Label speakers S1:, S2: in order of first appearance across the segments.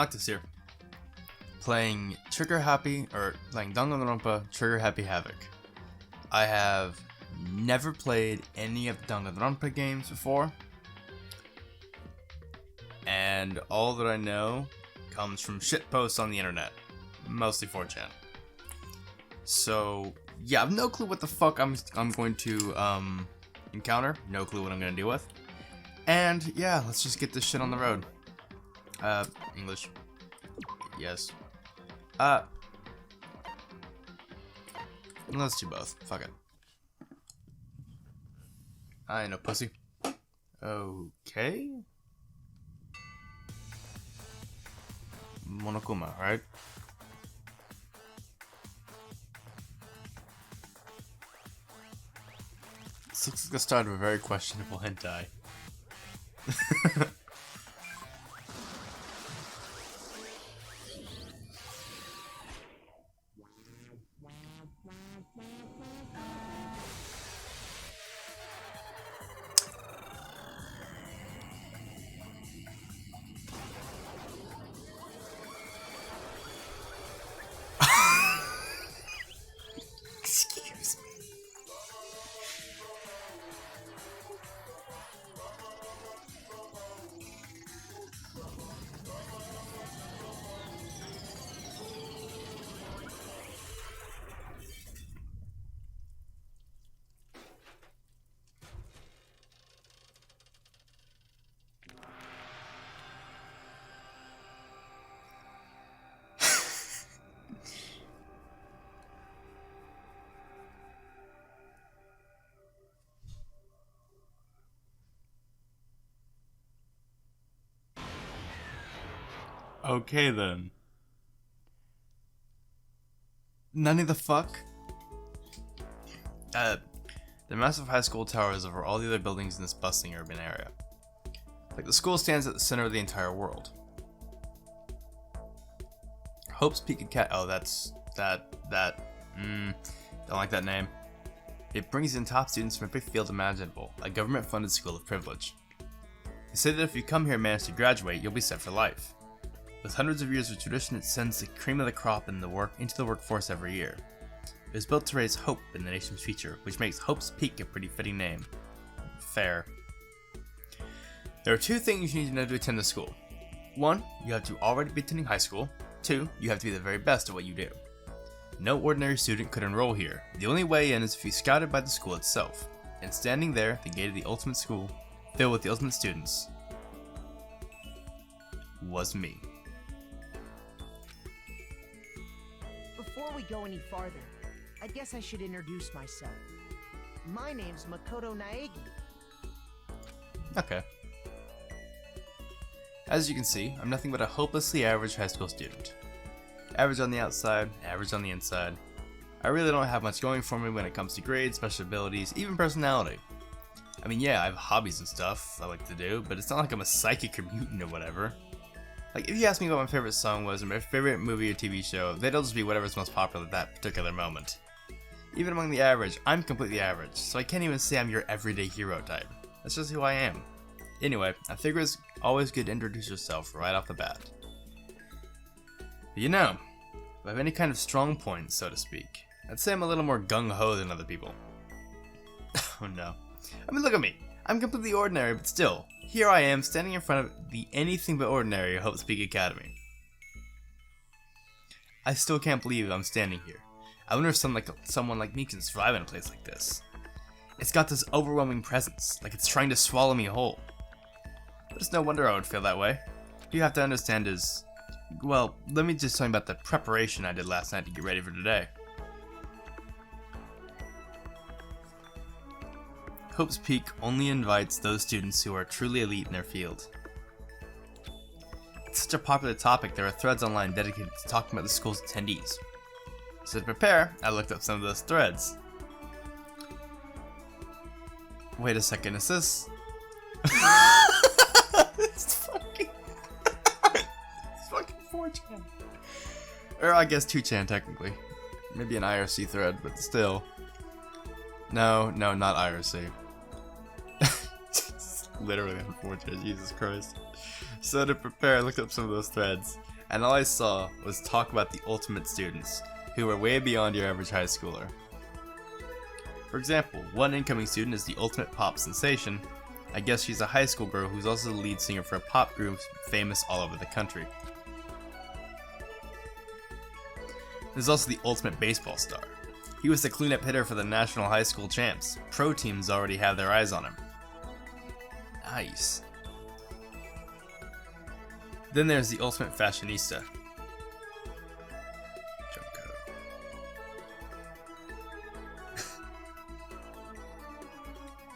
S1: Noctus here. Playing Danganronpa Trigger Happy Havoc. I have never played any of the Danganronpa games before. And all that I know comes from shitposts on the internet. Mostly 4chan. So, yeah, I have no clue what the fuck I'm going to encounter. No clue what I'm going to deal with. And, yeah, let's just get this shit on the road. English. Yes. Let's do both. Fuck it. I ain't no pussy. Okay. Monokuma, right? This looks like the start of a very questionable hentai. Excuse me. Okay then. None of the fuck? The massive high school tower is over all the other buildings in this bustling urban area. Like the school stands at the center of the entire world. Hope's Peak Academy. Oh, don't like that name. It brings in top students from every field imaginable, a government-funded school of privilege. They say that if you come here and manage to graduate, you'll be set for life. With hundreds of years of tradition, it sends the cream of the crop into the workforce every year. It was built to raise hope in the nation's future, which makes Hope's Peak a pretty fitting name. Fair. There are two things you need to know to attend the school. 1, you have to already be attending high school. 2, you have to be the very best at what you do. No ordinary student could enroll here. The only way in is if you're scouted by the school itself. And standing there, the gate of the ultimate school, filled with the ultimate students, was me.
S2: Before we go any farther, I guess I should introduce myself. My name's Makoto Naegi.
S1: Okay. As you can see, I'm nothing but a hopelessly average high school student. Average on the outside, average on the inside. I really don't have much going for me when it comes to grades, special abilities, even personality. I mean, yeah, I have hobbies and stuff I like to do, but it's not like I'm a psychic or mutant or whatever. Like, if you ask me what my favorite song was or my favorite movie or TV show, they'd all just be whatever's most popular at that particular moment. Even among the average, I'm completely average, so I can't even say I'm your everyday hero type. That's just who I am. Anyway, I figure it's always good to introduce yourself right off the bat. But you know, if I have any kind of strong points, so to speak, I'd say I'm a little more gung-ho than other people. Oh no. I mean, look at me. I'm completely ordinary, but still, here I am standing in front of the anything but ordinary Hope's Peak Academy. I still can't believe I'm standing here. I wonder if someone like me can survive in a place like this. It's got this overwhelming presence, like it's trying to swallow me whole. But it's no wonder I would feel that way. What you have to understand is, well, let me just tell you about the preparation I did last night to get ready for today. Hope's Peak only invites those students who are truly elite in their field. It's such a popular topic, there are threads online dedicated to talking about the school's attendees. So to prepare, I looked up some of those threads. Wait a second, is this... It's fucking... It's fucking 4chan. Or I guess 2chan technically. Maybe an IRC thread, but still. No, not IRC. Literally on 4chan, Jesus Christ. So to prepare, I looked up some of those threads, and all I saw was talk about the ultimate students, who were way beyond your average high schooler. For example, one incoming student is the ultimate pop sensation. I guess she's a high school girl who's also the lead singer for a pop group famous all over the country. There's also the ultimate baseball star. He was the cleanup hitter for the national high school champs. Pro teams already have their eyes on him. Nice. Then there's the ultimate fashionista.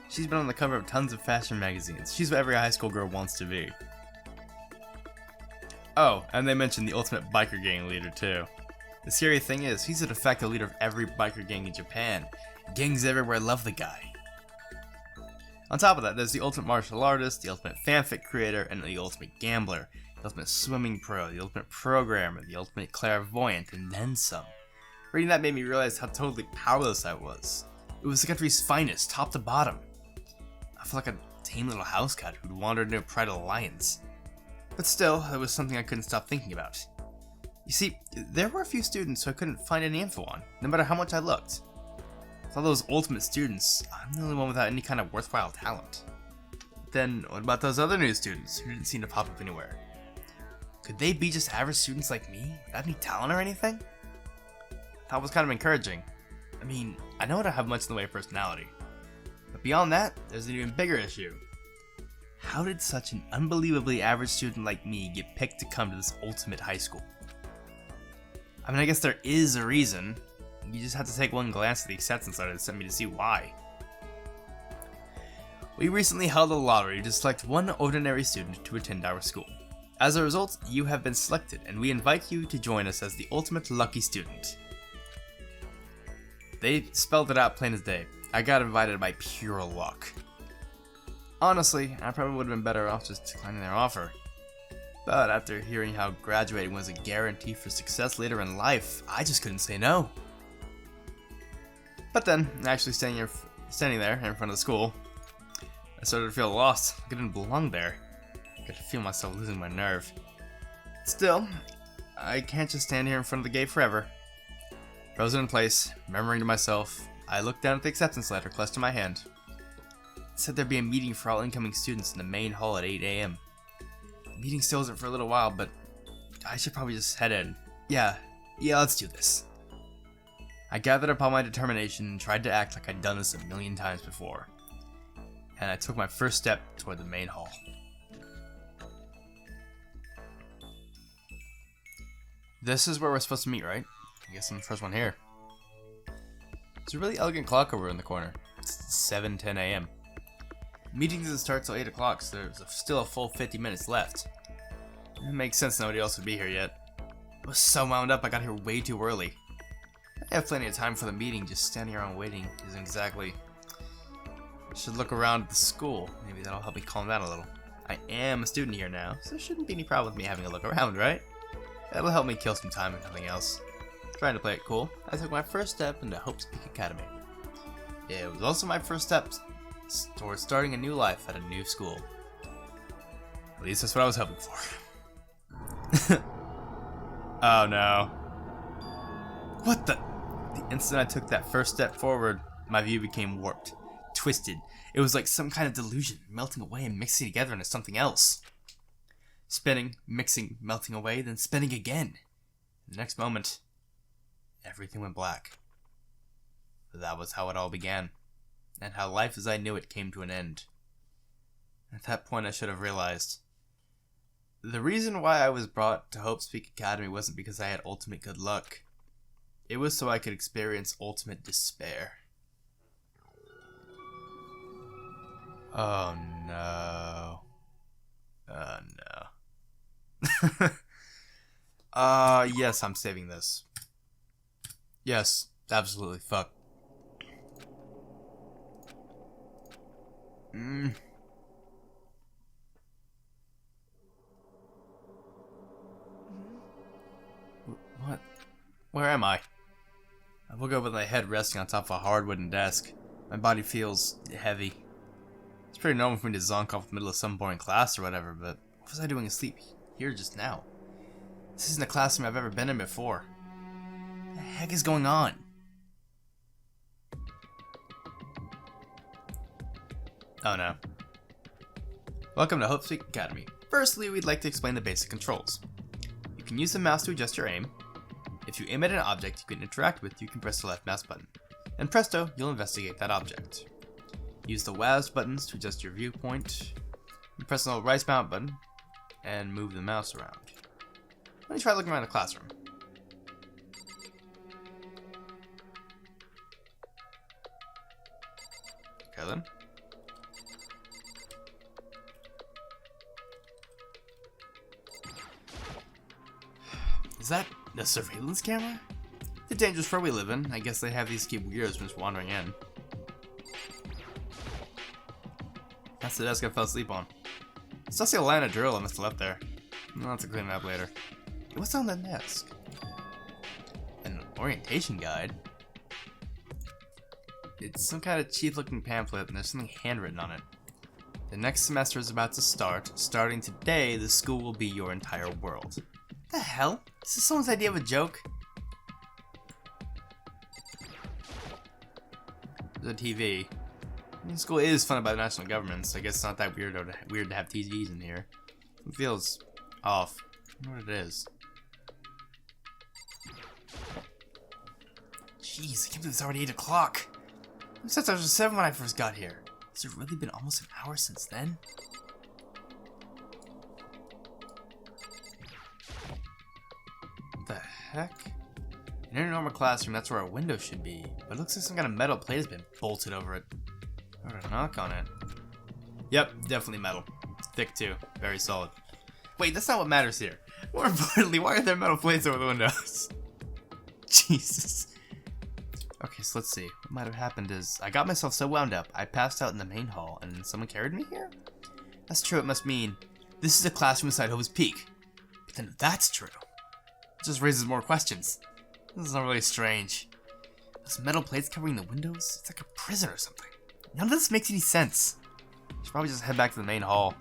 S1: She's been on the cover of tons of fashion magazines. She's what every high school girl wants to be. Oh, and they mentioned the ultimate biker gang leader too. The scary thing is, he's the de facto leader of every biker gang in Japan. Gangs everywhere love the guy. On top of that, there's the ultimate martial artist, the ultimate fanfic creator, and the ultimate gambler, the ultimate swimming pro, the ultimate programmer, the ultimate clairvoyant, and then some. Reading that made me realize how totally powerless I was. It was the country's finest, top to bottom. I felt like a tame little house cat who'd wandered into a pride of lions. But still, it was something I couldn't stop thinking about. You see, there were a few students who I couldn't find any info on, no matter how much I looked. With all those ultimate students, I'm the only one without any kind of worthwhile talent. Then, what about those other new students who didn't seem to pop up anywhere? Could they be just average students like me, without any talent or anything? That was kind of encouraging. I mean, I know I don't have much in the way of personality. But beyond that, there's an even bigger issue. How did such an unbelievably average student like me get picked to come to this ultimate high school? I mean, I guess there is a reason. You just have to take one glance at the acceptance letter that sent me to see why. We recently held a lottery to select one ordinary student to attend our school. As a result, you have been selected, and we invite you to join us as the ultimate lucky student. They spelled it out plain as day. I got invited by pure luck. Honestly, I probably would have been better off just declining their offer. But after hearing how graduating was a guarantee for success later in life, I just couldn't say no. But then, actually standing there in front of the school, I started to feel lost. I didn't belong there. I could feel myself losing my nerve. Still, I can't just stand here in front of the gate forever. Frozen in place, murmuring to myself, I looked down at the acceptance letter clutched in my hand. It said there'd be a meeting for all incoming students in the main hall at 8 a.m. The meeting still isn't for a little while, but I should probably just head in. Yeah, let's do this. I gathered up all my determination and tried to act like I'd done this a million times before. And I took my first step toward the main hall. This is where we're supposed to meet, right? I guess I'm the first one here. There's a really elegant clock over in the corner. It's 7:10 a.m. Meeting doesn't start till 8 o'clock, so there's still a full 50 minutes left. It makes sense nobody else would be here yet. I was so wound up I got here way too early. I have plenty of time for the meeting, just standing around waiting isn't exactly... I should look around at the school. Maybe that'll help me calm down a little. I am a student here now, so there shouldn't be any problem with me having a look around, right? That'll help me kill some time and nothing else. Trying to play it cool, I took my first step into Hope's Peak Academy. It was also my first step towards starting a new life at a new school. At least that's what I was hoping for. Oh no. What the? The instant I took that first step forward, my view became warped, twisted. It was like some kind of delusion, melting away and mixing together into something else. Spinning, mixing, melting away, then spinning again. The next moment, everything went black. That was how it all began, and how life as I knew it came to an end. At that point I should have realized. The reason why I was brought to Hope's Peak Academy wasn't because I had ultimate good luck. It was so I could experience ultimate despair. Oh no. Oh no. Yes, I'm saving this. Yes, absolutely, fuck. What? Where am I? I woke up with my head resting on top of a hard wooden desk. My body feels heavy. It's pretty normal for me to zonk off in the middle of some boring class or whatever, but What was I doing asleep here just now? This isn't a classroom I've ever been in before. What the heck is going on? Oh no. Welcome to Hope's Academy. Firstly, we'd like to explain the basic controls. You can use the mouse to adjust your aim. If you aim at an object you can interact with, you can press the left mouse button. And presto, you'll investigate that object. Use the WASD buttons to adjust your viewpoint. And press the right mouse button and move the mouse around. Let me try looking around the classroom. Okay then. Is that a surveillance camera? The dangerous world we live in. I guess they have these to keep weirdos from just wandering in. That's the desk I fell asleep on. Still see a line of drill I must have left there. I'll have to clean it up later. What's on that desk? An orientation guide? It's some kind of cheap looking pamphlet and there's something handwritten on it. The next semester is about to start. Starting today, the school will be your entire world. The hell? Is this someone's idea of a joke? There's a TV. The school is funded by the national government, so I guess it's not that weird to have TVs in here. It feels off. I don't know what it is. Jeez, I can't believe it's already 8 o'clock. Since I was 7 when I first got here. Has it really been almost an hour since then? What the heck? In a normal classroom, that's where a window should be. But it looks like some kind of metal plate has been bolted over it. I heard a knock on it. Yep, definitely metal. Thick too. Very solid. Wait, that's not what matters here. More importantly, why are there metal plates over the windows? Jesus. Okay, so let's see. What might have happened is, I got myself so wound up, I passed out in the main hall, and someone carried me here? That's true, it must mean this is a classroom inside Hope's Peak. But then if that's true, it just raises more questions. This is not really strange. Those metal plates covering the windows? It's like a prison or something. None of this makes any sense. I should probably just head back to the main hall.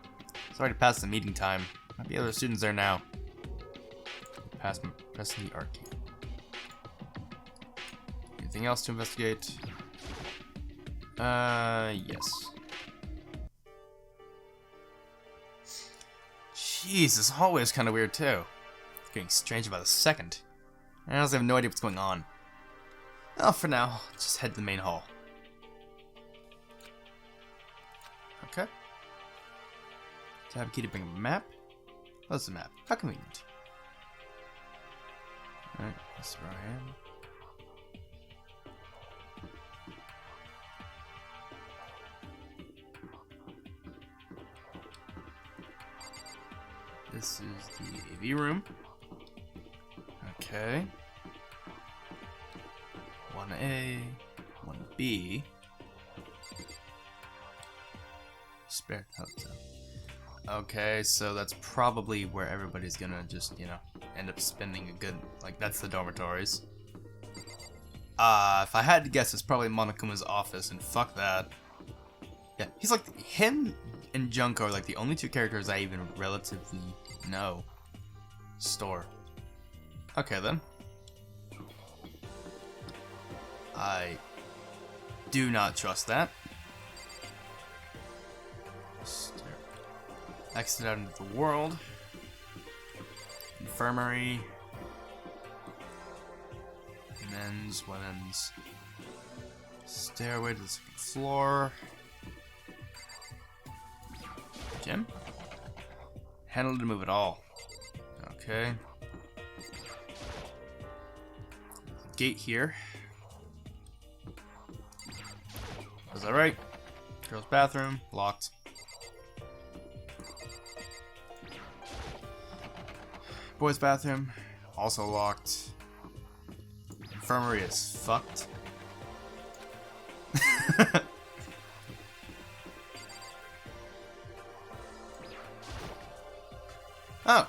S1: It's already past the meeting time. Might be other students there now. Pressing the arcade. Anything else to investigate? Yes. Jeez, this hallway is kind of weird too. It's getting strange by the second. I honestly have no idea what's going on. Well, for now, just head to the main hall. Okay. Tab key to bring a map. What's the map? How convenient. Alright, that's where I am. This is the AV room. Okay. 1A, 1B. Spare hotel. Okay, so that's probably where everybody's gonna just, you know, end up spending a good, like, that's the dormitories. If I had to guess, it's probably Monokuma's office, and fuck that. Yeah, he's like, him and Junko are like the only two characters I even relatively know. Store. Okay then. I do not trust that. Exit out into the world. Infirmary. Men's, women's. Stairway to the second floor. Gym? Handle to move it all. Okay. Gate here. Was that right? Girls' bathroom, locked. Boys' bathroom, also locked. Infirmary is fucked. Oh,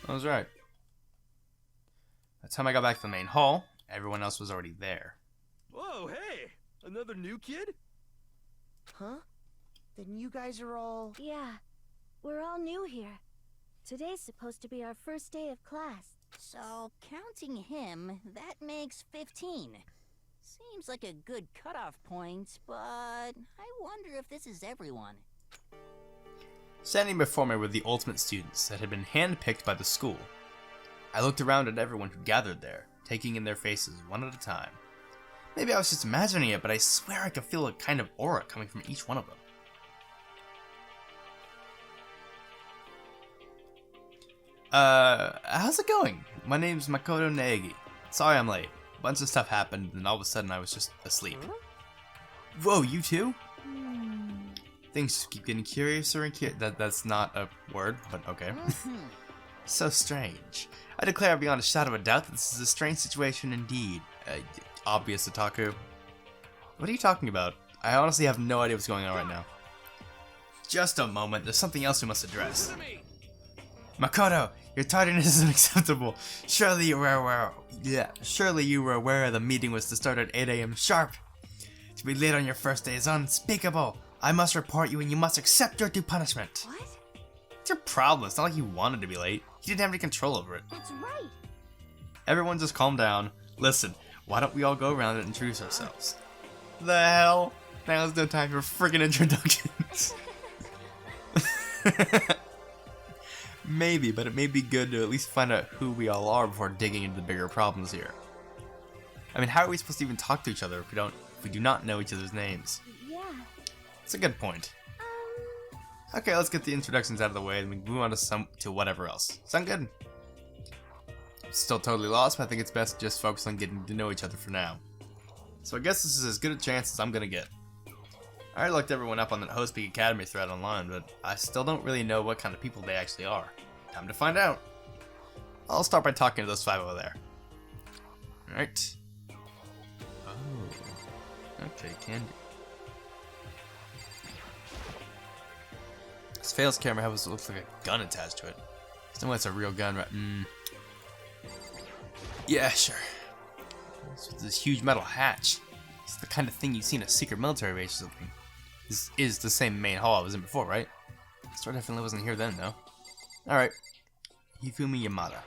S1: I was right. By the time I got back to the main hall, everyone else was already there.
S3: Whoa, hey! Another new kid?
S2: Huh? Then you guys are all...
S4: Yeah, we're all new here. Today's supposed to be our first day of class.
S5: So, counting him, that makes 15. Seems like a good cutoff point, but I wonder if this is everyone.
S1: Standing before me were the ultimate students that had been handpicked by the school. I looked around at everyone who gathered there, taking in their faces one at a time. Maybe I was just imagining it, but I swear I could feel a kind of aura coming from each one of them. How's it going? My name's Makoto Naegi. Sorry I'm late. A bunch of stuff happened, and all of a sudden I was just asleep. Whoa, you too? Things just keep getting curiouser and that's not a word, but okay. So strange. I declare beyond a shadow of a doubt that this is a strange situation indeed. Obvious otaku. What are you talking about? I honestly have no idea what's going on right now. Just a moment, there's something else we must address. Makoto, your tardiness is unacceptable. Surely you were aware the meeting was to start at 8 AM sharp. To be late on your first day is unspeakable. I must report you and you must accept your due punishment.
S4: What?
S1: What's your problem? It's not like you wanted to be late. You didn't have any control over it.
S4: That's right.
S1: Everyone just calm down. Listen, why don't we all go around and introduce ourselves? The hell? Now is no time for friggin' introductions. Maybe, but it may be good to at least find out who we all are before digging into the bigger problems here. I mean, how are we supposed to even talk to each other if we do not know each other's names?
S4: Yeah.
S1: It's a good point. Okay, let's get the introductions out of the way and we can move on to whatever else. Sound good? Still totally lost, but I think it's best to just focus on getting to know each other for now. So I guess this is as good a chance as I'm gonna get. I already looked everyone up on that Hostpeak Academy thread online, but I still don't really know what kind of people they actually are. Time to find out. I'll start by talking to those 5 over there. Alright. Oh. Okay, candy. This Fails camera looks like a gun attached to it. There's no way it's a real gun, right? Yeah, sure. This huge metal hatch. It's the kind of thing you see in a secret military base or something. This is the same main hall I was in before, right? The store definitely wasn't here then, though. Alright. Hifumi Yamada.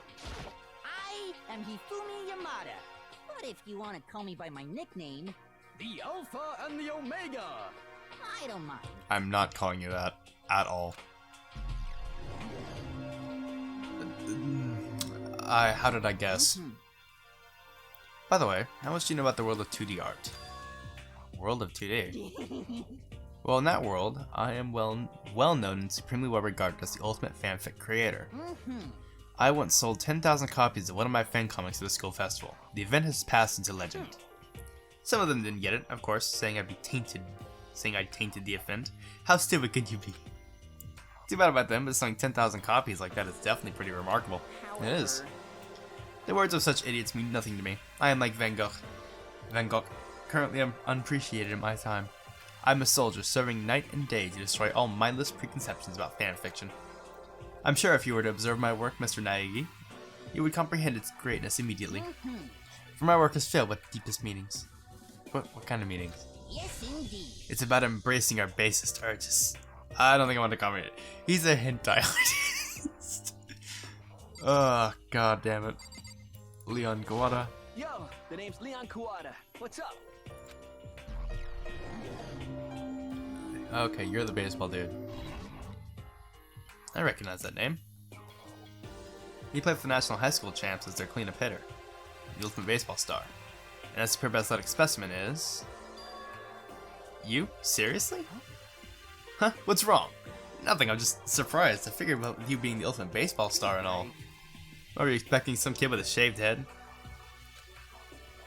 S5: I am Hifumi Yamada. But if you want to call me by my nickname,
S3: The Alpha and the Omega!
S5: I don't mind.
S1: I'm not calling you that at all. How did I guess? By the way, how much do you know about the world of 2D art? World of 2D? Well, in that world, I am well known and supremely well regarded as the ultimate fanfic creator. I once sold 10,000 copies of one of my fan comics at a school festival. The event has passed into legend. Some of them didn't get it, of course, saying I tainted the event. How stupid could you be? Too bad about them, but selling 10,000 copies like that is definitely pretty remarkable. It is. The words of such idiots mean nothing to me. I am like Van Gogh. Van Gogh, currently unappreciated in my time. I'm a soldier serving night and day to destroy all mindless preconceptions about fanfiction. I'm sure if you were to observe my work, Mr. Naegi, you would comprehend its greatness immediately. For my work is filled with deepest meanings. What kind of meanings?
S5: Yes, indeed.
S1: It's about embracing our basest urges. I don't think I want to comment it. He's a hentai artist. Oh, god damn it. Leon Kawada.
S3: Yo, the name's Leon Kawada. What's up?
S1: Okay, you're the baseball dude. I recognize that name. He played for the National High School Champs as their cleanup hitter, the ultimate baseball star. And as superb athletic specimen is... You? Seriously? Huh? What's wrong? Nothing, I'm just surprised. I figured about you being the ultimate baseball star and all. What, were you expecting some kid with a shaved head?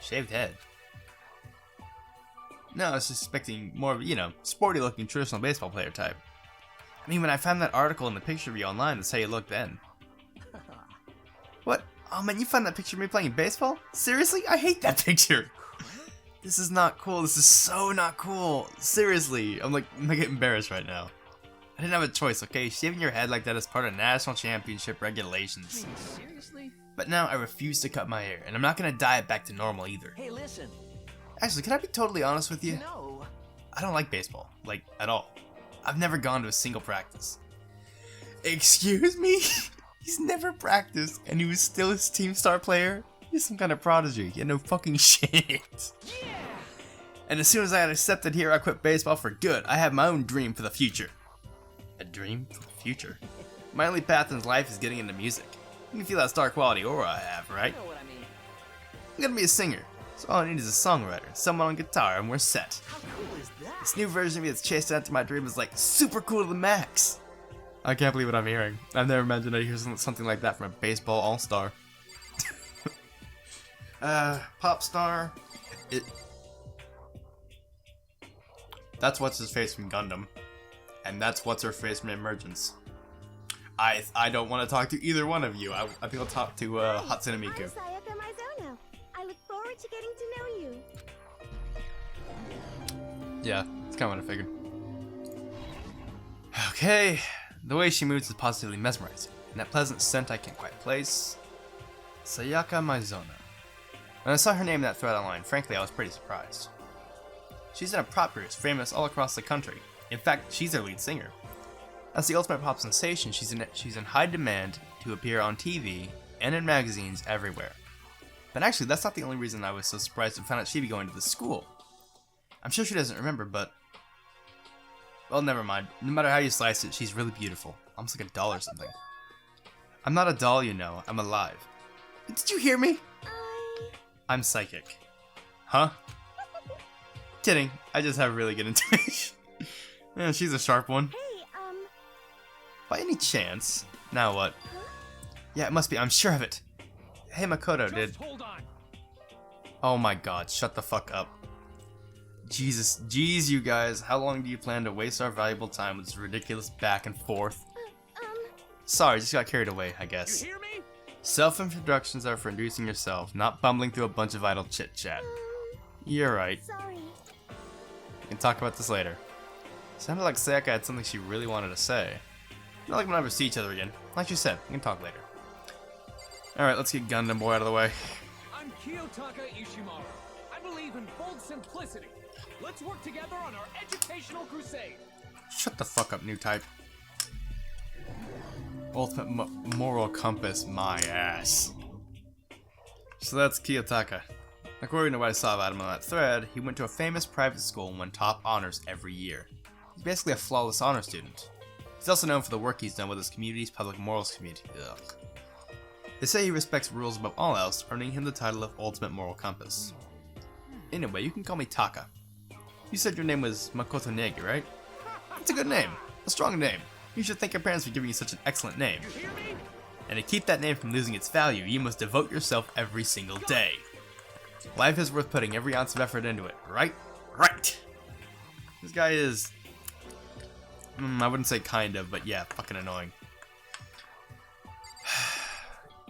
S1: Shaved head? No, I was just expecting more of, sporty looking traditional baseball player type. I mean, when I found that article and the picture of you online, that's how you looked then. What? Oh man, you found that picture of me playing baseball? Seriously? I hate that picture! This is not cool, this is so not cool! Seriously, I'm getting embarrassed right now. I didn't have a choice, okay? Shaving your head like that is part of national championship regulations.
S3: Seriously?
S1: But now I refuse to cut my hair, and I'm not gonna dye it back to normal either.
S3: Hey, listen.
S1: Actually, can I be totally honest with you?
S3: No.
S1: I don't like baseball, at all. I've never gone to a single practice. Excuse me? He's never practiced, and he was still his team star player? He's some kind of prodigy. He had no fucking shit. And as soon as I had accepted here, I quit baseball for good. I have my own dream for the future. A dream for the future? My only path in life is getting into music. You can feel that star quality aura I have, right?
S3: You know what I mean?
S1: I'm gonna be a singer. So all I need is a songwriter, someone on guitar, and we're set.
S3: How cool is that?
S1: This new version of me that's chasing after my dream is like super cool to the max. I can't believe what I'm hearing. I've never imagined I'd hear something like that from a baseball all-star. Pop star. That's what's his face from Gundam, and that's what's her face from Emergence. I don't want to talk to either one of you. I think I'll talk to Hatsune
S4: I'm
S1: Miku.
S4: Sayaka Mizuno. I look forward to getting to know you.
S1: Yeah, it's kind of what I figured. Okay, the way she moves is positively mesmerizing, and that pleasant scent I can't quite place. Sayaka Mizuno. When I saw her name in that thread online, frankly, I was pretty surprised. She's in a pop group famous all across the country. In fact, she's their lead singer. As the ultimate pop sensation, she's in high demand to appear on TV and in magazines everywhere. But actually, that's not the only reason I was so surprised to find out she'd be going to the school. I'm sure she doesn't remember, but... well, never mind. No matter how you slice it, she's really beautiful. Almost like a doll or something. I'm not a doll, you know. I'm alive. Did you hear me? I'm psychic. Huh? Kidding. I just have really good intuition. Yeah, she's a sharp one.
S4: Hey,
S1: By any chance? Now what? Yeah, it must be. I'm sure of it. Hey, Makoto,
S3: Just hold on.
S1: Oh my god, shut the fuck up. Jesus, jeez, you guys. How long do you plan to waste our valuable time with this ridiculous back and forth? Sorry, just got carried away, I guess.
S3: You hear me?
S1: Self-introductions are for introducing yourself, not bumbling through a bunch of idle chit-chat. You're right.
S4: sorry.
S1: We can talk about this later. Sounded like Sayaka had something she really wanted to say. Not like we'll never see each other again. Like you said, we can talk later. Alright, let's get Gundam Boy out of the way.
S3: I'm Kiyotaka Ishimaru. I believe in bold simplicity. Let's work together on our educational crusade.
S1: Shut the fuck up, new type. Ultimate moral compass, my ass. So that's Kiyotaka. According to what I saw about him on that thread, he went to a famous private school and won top honors every year. He's basically a flawless honor student. He's also known for the work he's done with his community's public morals community. Ugh. They say he respects rules above all else, earning him the title of Ultimate Moral Compass. Anyway, you can call me Taka. You said your name was Makoto Negi, right? It's a good name. A strong name. You should thank your parents for giving you such an excellent name.
S3: You hear me?
S1: And to keep that name from losing its value, you must devote yourself every single day. Life is worth putting every ounce of effort into it, right? Right! This guy is... I wouldn't say kind of, but yeah, fucking annoying.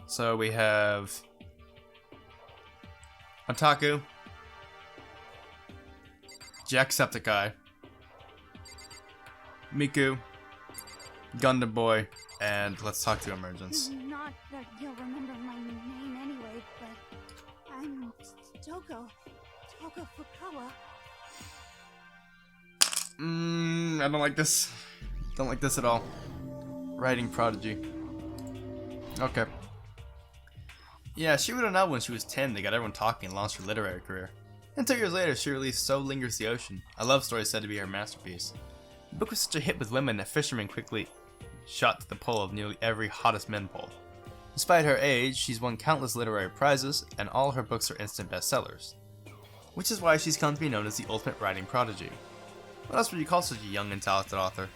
S1: So we have... Otaku. Jacksepticeye. Miku. Gundam Boy. And let's talk to Emergence.
S4: Not that you'll remember my name anyway, but I'm Toko Fukawa.
S1: I don't like this. Don't like this at all. Writing prodigy. Okay. Yeah, she would have known when she was 10 they got everyone talking and launched her literary career. And 2 years later, she released So Lingers the Ocean, a love story said to be her masterpiece. The book was such a hit with women that fishermen quickly shot to the pole of nearly every hottest men poll. Despite her age, she's won countless literary prizes, and all her books are instant bestsellers. Which is why she's come to be known as the ultimate writing prodigy. What else would you call such a young and talented author?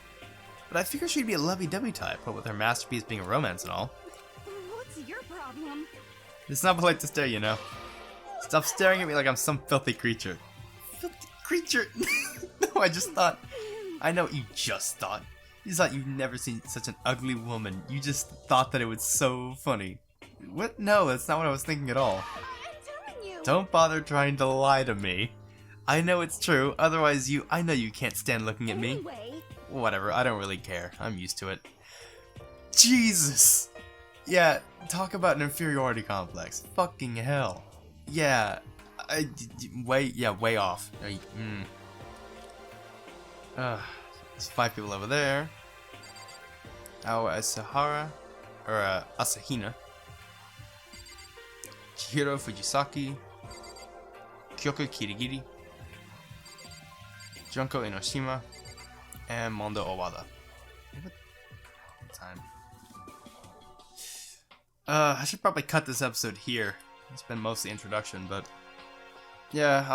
S1: But I figured she'd be a lovey-dovey type, but with her masterpiece being a romance and all.
S4: What's your problem?
S1: It's not polite to stare, you know. Stop staring at me like I'm some filthy creature. Filthy creature? No, I just thought... I know what you just thought. You thought you'd never seen such an ugly woman. You just thought that it was so funny. What? No, that's not what I was thinking at all.
S4: I'm telling you.
S1: Don't bother trying to lie to me. I know it's true, otherwise I know you can't stand looking at me.
S4: Anyway,
S1: Whatever, I don't really care. I'm used to it. Jesus! Yeah, talk about an inferiority complex. Fucking hell. Yeah, way off. There's 5 people over there. Sahara. Asahina, Chihiro Fujisaki, Kyoko Kirigiri, Junko Enoshima, and Mondo Owada. Time. I should probably cut this episode here. It's been mostly introduction, but yeah,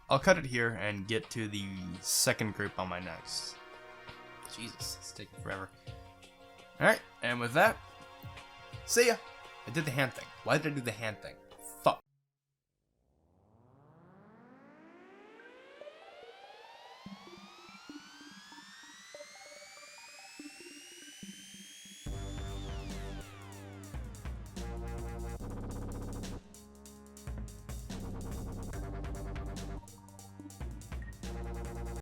S1: I'll cut it here and get to the second group on my next. Jesus, it's taking forever. Alright, and with that, see ya! I did the hand thing. Why did I do the hand thing?